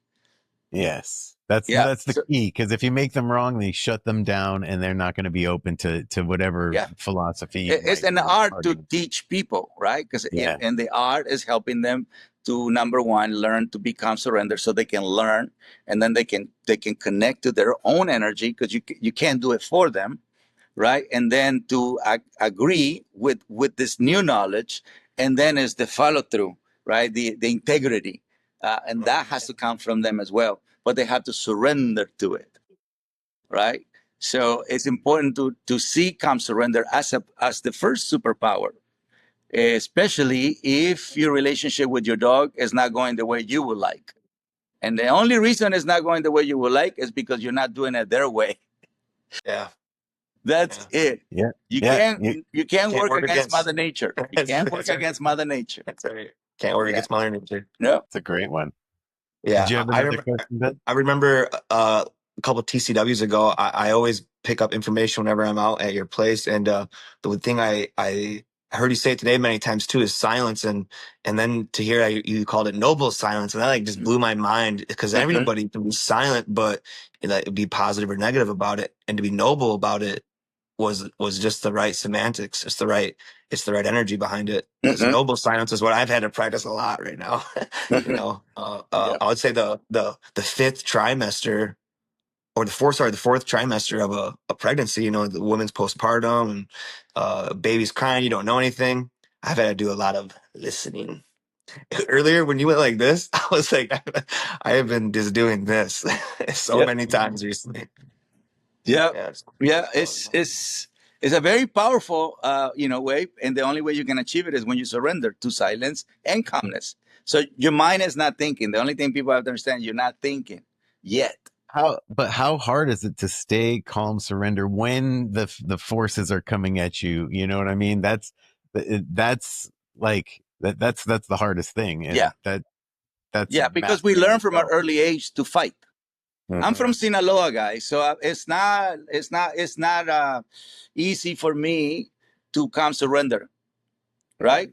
Yes. That's the key, because if you make them wrong, they shut them down and they're not going to be open to whatever philosophy. It's an art to teach people, right? Because and the art is helping them to, number one, learn to become surrender so they can learn, and then they can connect to their own energy, because you can't do it for them, right? And then to agree with this new knowledge, and then is the follow through, right? The integrity, and that has to come from them as well. But they have to surrender to it, right? So it's important to see calm surrender as the first superpower, especially if your relationship with your dog is not going the way you would like. And the only reason it's not going the way you would like is because you're not doing it their way. Yeah. That's Yeah. it. Yeah. You Yeah. can't you can't Can't work work against against. Mother Nature. You That's, can't work that's right. against Mother Nature. That's right. Can't work Yeah. against Mother Nature. No. It's a great one. Did Yeah. you have I another remember. question, Ben? I remember a couple of TCWs ago. I always pick up information whenever I'm out at your place, and the thing I heard you say it today many times too is silence, and then to hear you called it noble silence, and that like just blew my mind because Mhm. everybody can be silent, but like be positive or negative about it, and to be noble about it was just the right semantics. It's the right energy behind it. So Mhm. noble silence is what I've had to practice a lot right now. You Mhm. know, Yeah. I would say the fifth trimester or the fourth trimester of a pregnancy, you know, the woman's postpartum and baby's crying, you don't know anything. I've had to do a lot of listening. Earlier when you went like this, I was like, I have been just doing this so Yeah. many times recently. Yeah. Yeah. Yeah. That was fun. It's a very powerful way, and the only way you can achieve it is when you surrender to silence and calmness. So your mind is not thinking. The only thing people have to understand, you're not thinking yet. How hard is it to stay calm, surrender when the forces are coming at you? You know what I mean? That's like that's the hardest thing, Yeah. and that's Yeah, because we mastering learn from an yourself. early age to fight. I'm Mhm. from Sinaloa, guys, so it's not easy for me to come surrender, Yeah, right?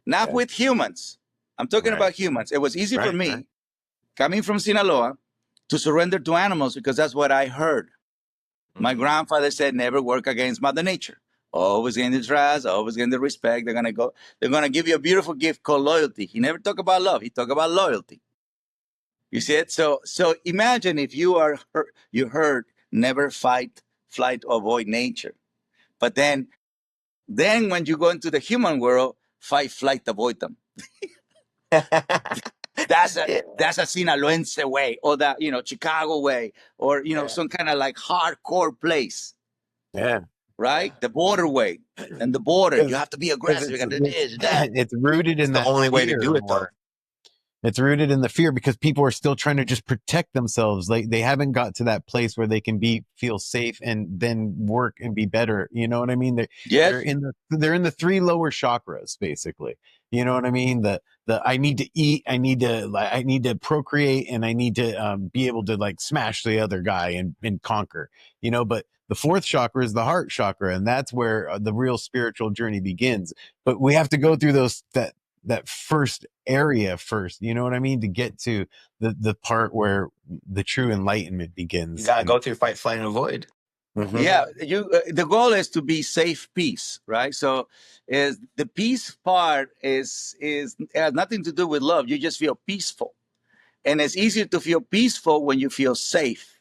Not yeah, with humans. I'm talking right, about humans. It was easy for right, right. me coming from Sinaloa to surrender to animals because that's what I heard. My Mhm. grandfather said, "Never work against Mother Nature. Always gain the trust. Always gain the respect. They're gonna give you a beautiful gift called loyalty." He never talked about love. He talked about loyalty. You see it? So imagine if you heard never fight, flight, or avoid nature. But then when you go into the human world, fight, flight, avoid them. That's a Yeah. that's a Sinaloense way, or that Chicago way, or Yeah. some kind of like hardcore place, Yeah, right? The border way, and the border. You because have to be because aggressive. You it's got to do this, that. it's rooted It's in the that only way to fear do it though. more. It's rooted in the fear because people are still trying to just protect themselves. Like they haven't got to that place where they can feel safe and then work and be better. You know what I mean? Yes, They're in the three lower chakras, basically. You know what I mean? The I need to eat, I need to procreate, and I need to be able to like smash the other guy and conquer. But the fourth chakra is the heart chakra, and that's where the real spiritual journey begins. But we have to go through that first area first, you know what I mean, to get to the part where the true enlightenment You begins. gotta And go through fight, flight, and avoid. Mhm. yeah. The goal is to be safe peace, right? So, is the peace part is has nothing to do with love. You just feel peaceful, and it's easier to feel peaceful when you feel safe.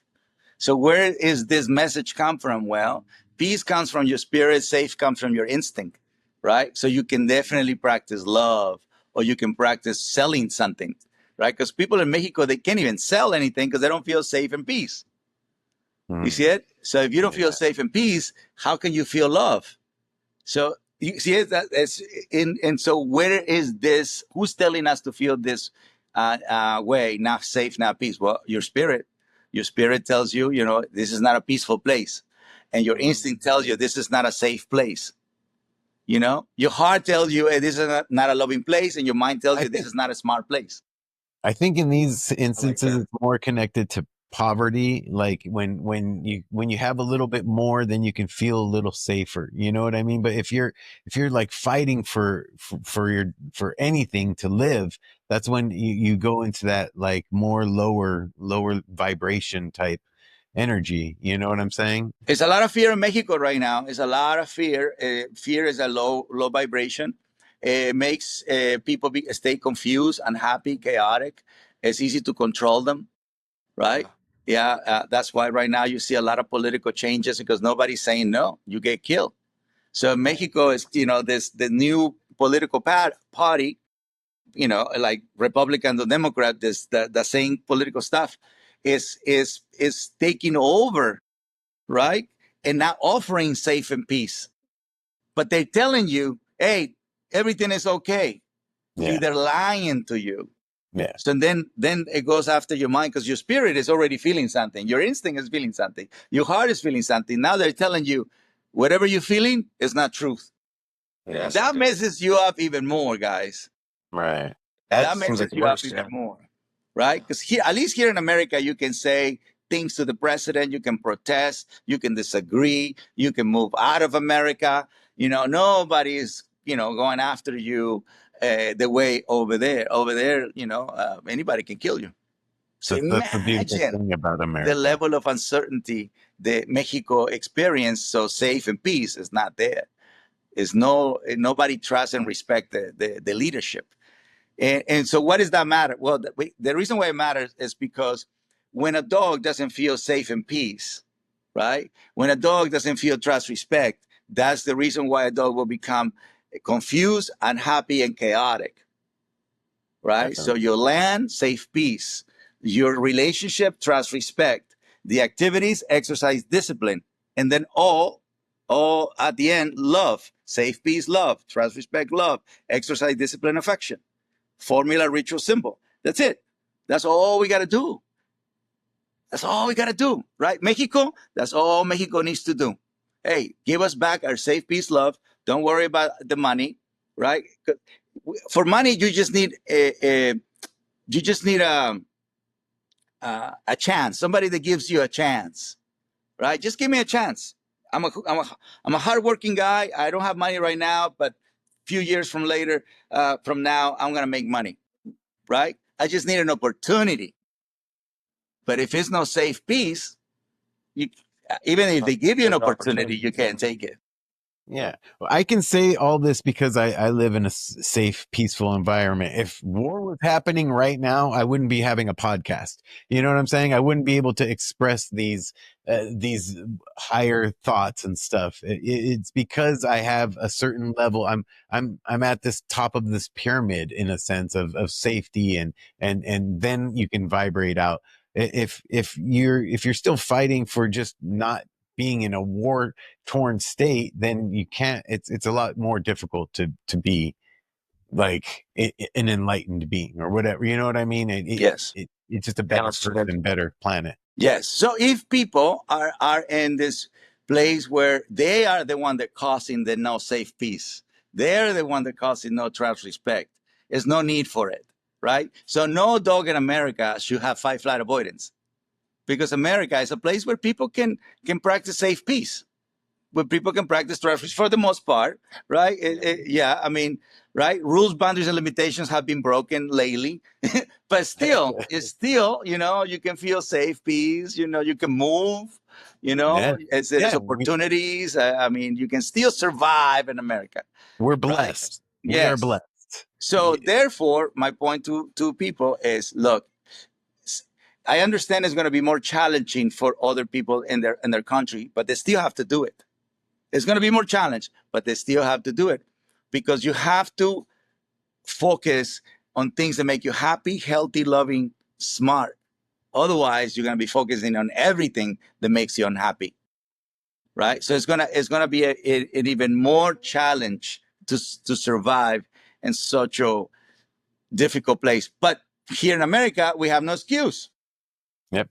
So where is this message come from? Well, peace comes from your spirit, safe comes from your instinct, right? So you can definitely practice love, or you can practice selling something, right? Because people in Mexico, they can't even sell anything because they don't feel safe and peace. You Mm. see it? So if you don't feel Yeah. safe and peace, how can you feel love? So you see it, that's in, and so where is this? Who's telling us to feel this way? Not safe, not peace. Well, your spirit. Your spirit tells you, this is not a peaceful place, and your Mhm. instinct tells you this is not a safe place. Your heart tells you, hey, this is not a loving place, and your mind tells I you this think is not a smart place. I think in these I like instances that. it's more connected to poverty. Like when you have a little bit more, then you can feel a little safer. You know what I mean? But if you're like fighting for anything to live, that's when you go into that like more lower vibration type energy. You know what I'm saying? It's a lot of fear in Mexico right now. It's a lot of fear. Fear is a low vibration. It makes people stay confused, unhappy, chaotic. It's easy to control them, right? Yeah. Yeah, that's why right now you see a lot of political changes because nobody's saying no. You get killed. So Right. Mexico is, this the new political party, like Republican or Democrat, this the same political stuff, is taking over, right? And not offering safe and peace. But they're telling you, hey, everything is okay. Yeah. They're lying to you. Yeah. So then it goes after your mind, because your spirit is already feeling something. Your instinct is feeling something. Your heart is feeling something. Now they're telling you whatever you're feeling is not truth. Yeah. That messes you up even more, guys. Right. That That seems messes like the you up worst. even Yeah. more, right? Because here, at least here in America, you can say things to the president. You can protest. You can disagree. You can move out of America. You know, nobody is, you know, going after you the way over there. Over there, you know, anybody can kill you. So That's the beautiful imagine thing about the America. level of uncertainty that Mexico experienced. So safe and peace is not there. Is nobody trusts and respect the leadership. And so what does that matter? Well, the reason why it matters is because when a dog doesn't feel safe and peace, right? When a dog doesn't feel trust, respect, that's the reason why a dog will become confused, unhappy, and chaotic, right? So Definitely. your land, safe, peace. Your relationship, trust, respect. The activities, exercise, discipline. And then all at the end, love, safe, peace, love, trust, respect, love, exercise, discipline, affection. Formula, ritual, symbol. That's it. That's all we got to do. That's all we got to do, right? Mexico, that's all Mexico needs to do. Hey, give us back our safe, peace, love. Don't worry about the money, right? For money, you just need a chance. Somebody that gives you a chance, right? Just give me a chance. I'm a hardworking guy. I don't have money right now, but a few years from now, I'm gonna make money, right? I just need an opportunity. But if it's no safe peace, you, even if they give you an There's no opportunity, you opportunity. can't take it. Yeah. Well, I can say all this because I live in a safe, peaceful environment. If war was happening right now, I wouldn't be having a podcast. You know what I'm saying? I wouldn't be able to express these higher thoughts and stuff. It's because I have a certain level. I'm at this top of this pyramid in a sense of safety, and then you can vibrate out. If you're still fighting for just not being in a war torn state, then you can't. It's a lot more difficult to be like an enlightened being or whatever. You know what I mean? Yes. It's just a better Balance too good. person, better planet. Yes. So if people are in this place where they are the one that causing the no safe peace, they're the one that causing no trust, respect. There's no need for it, right? So no dog in America should have fight, flight, avoidance, because America is a place where people can practice safe peace, where people can practice trust for the most part, right? Yeah, I mean, right? Rules, boundaries, and limitations have been broken lately, but still, it's still, you know, you can feel safe, peace. You know, you can move. You Yeah. know, there's Yeah. opportunities. I mean, you can still survive in America, We're right? blessed. We are Yes. blessed. So therefore, my point to people is, look, I understand it's going to be more challenging for other people in their country, but they still have to do it. It's going to be more challenge, but they still have to do it, because you have to focus on things that make you happy, healthy, loving, smart. Otherwise, you're going to be focusing on everything that makes you unhappy, right? So it's gonna be an even more challenge to survive in such a difficult place. But here in America, we have no excuse. Yep.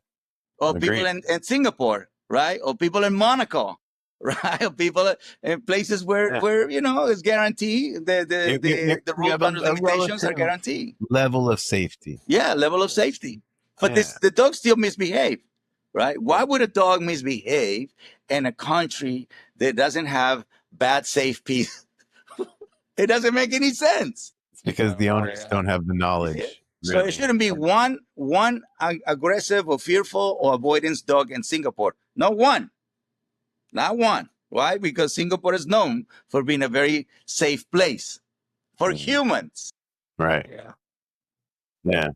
Or people Agreed. in Singapore, right? Or people in Monaco, right? Or people in places where Yeah. you know it's guaranteed. The You rules, have boundaries, a limitations are relative guaranteed. level of safety. Yeah, level of safety. But Yeah. the dog still misbehave, right? Why Yeah. would a dog misbehave in a country that doesn't have bad safe peace? It doesn't make any sense. It's because the owners Yeah. don't have the Yeah. knowledge, So it really. shouldn't be one aggressive or fearful or avoidance dog in Singapore. No one. Not one. Why? Because Singapore is known for being a very safe place for Mhm. humans. Right. Yeah. Yeah.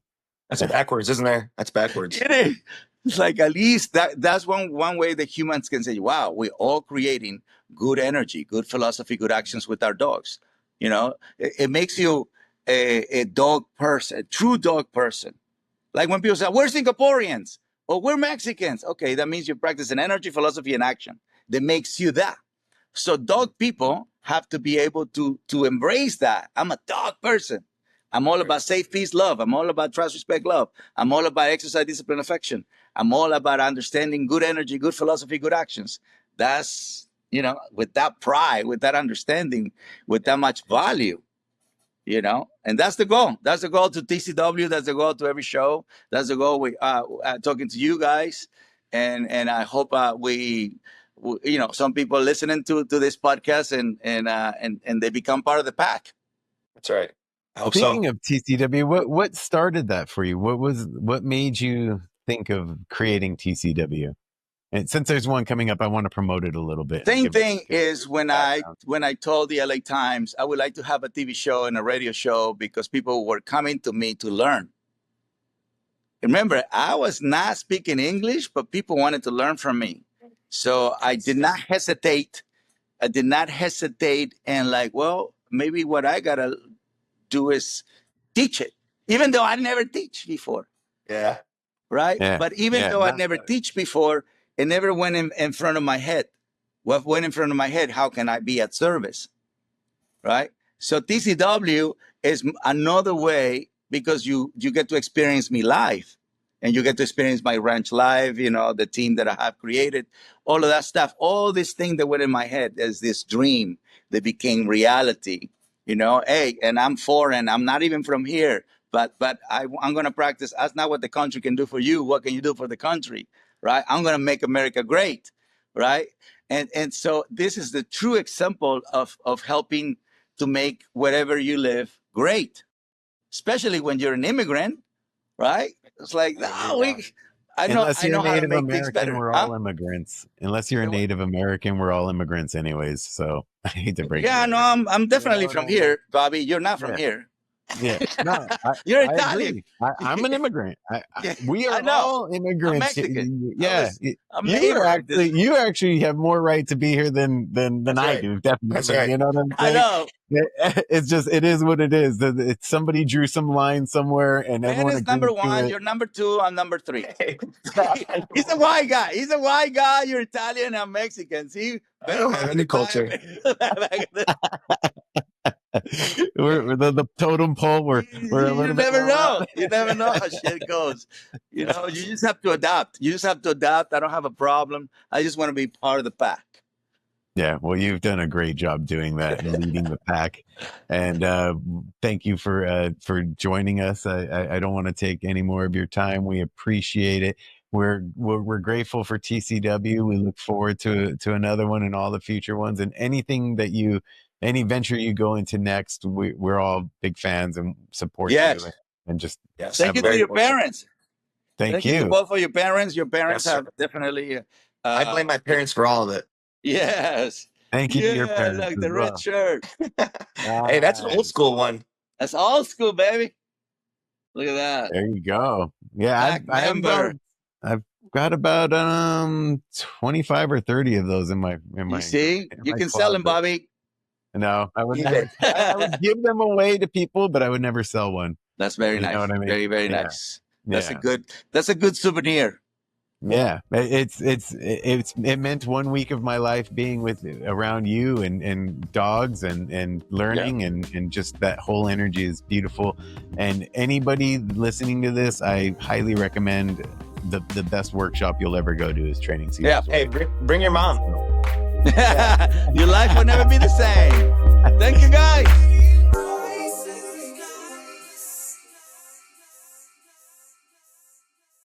That's backwards, isn't there? That's backwards. It is. It's like, at least that's one way that humans can say, wow, we're all creating good energy, good philosophy, good actions with our dogs. You know, it makes you a dog person, a true dog person. Like when people say, we're Singaporeans or we're Mexicans. Okay, that means you practice an energy, philosophy, and action that makes you that. So dog people have to be able to embrace that. I'm a dog person. I'm all about safe, peace, love. I'm all about trust, respect, love. I'm all about exercise, discipline, affection. I'm all about understanding good energy, good philosophy, good actions. That's, with that pride, with that understanding, with that much value, and that's the goal. That's the goal to TCW. That's the goal to every show. That's the goal. We talking to you guys, and I hope some people listening to this podcast and they become part of the pack. That's right. I hope Speaking so. of TCW, what started that for you? What made you think of creating TCW? And since there's one coming up, I want to promote it a little bit. Same thing is when I told the LA Times I would like to have a TV show and a radio show because people were coming to me to learn. Remember, I was not speaking English, but people wanted to learn from me. So I did not hesitate. And maybe what I got to do is teach it, even though I never teach before. Yeah. Right. Yeah. But even though I never teach before, it never went in front of my head. What went in front of my head? How can I be at service? Right. So TCW is another way because you get to experience me live and you get to experience my ranch live, the team that I have created, all of that stuff, all this thing that went in my head as this dream that became reality, hey, and I'm foreign, I'm not even from here, but I'm going to practice. That's not what the country can do for you. What can you do for the country? Right. I'm going to make America great. Right. And so this is the true example of helping to make wherever you live great, especially when you're an immigrant, right? It's like, I know how to make things better. We're all immigrants. Unless you're a Native American, we're all immigrants anyways. So I hate to break it. Yeah, no, I'm definitely from here, Bobby. You're not from here. Yeah, no, you're Italian. I'm an immigrant. We are all immigrants. I'm Mexican. You actually have more right to be here than I do. Definitely. That's right. You know what I'm saying? I know. It's just, it is what it is. Somebody drew some line somewhere, and Ben everyone is number one. You're number two. I'm number three. He's a white guy. You're Italian. I'm Mexican. See, I don't have any culture. we're the totem pole. You never know. You never know how shit goes. You just have to adapt. I don't have a problem. I just want to be part of the pack. Yeah, well, you've done a great job doing that and leading the pack. And thank you for joining us. I don't want to take any more of your time. We appreciate it. We're grateful for TCW. We look forward to another one and all the future ones, and any venture you go into next. We're all big fans and support you. And just thank you to your parents. Thank you both for your parents. Your parents have definitely. I blame my parents for all of it. Yes. Thank you to your parents. Like the red shirt. Hey, that's an old school one. That's old school, baby. Look at that. There you go. Yeah, I've got about 25 or 30 of those in my. You see, you can sell them, Bobby. No, I would never. I would give them away to people, but I would never sell one. That's very nice. Know what I mean? Very, very nice. That's a good souvenir. Yeah, it meant 1 week of my life being around you and dogs and learning and just that whole energy is beautiful. And anybody listening to this, I highly recommend the best workshop you'll ever go to is Training Cesar. Yeah, hey, bring your mom. Your life will never be the same.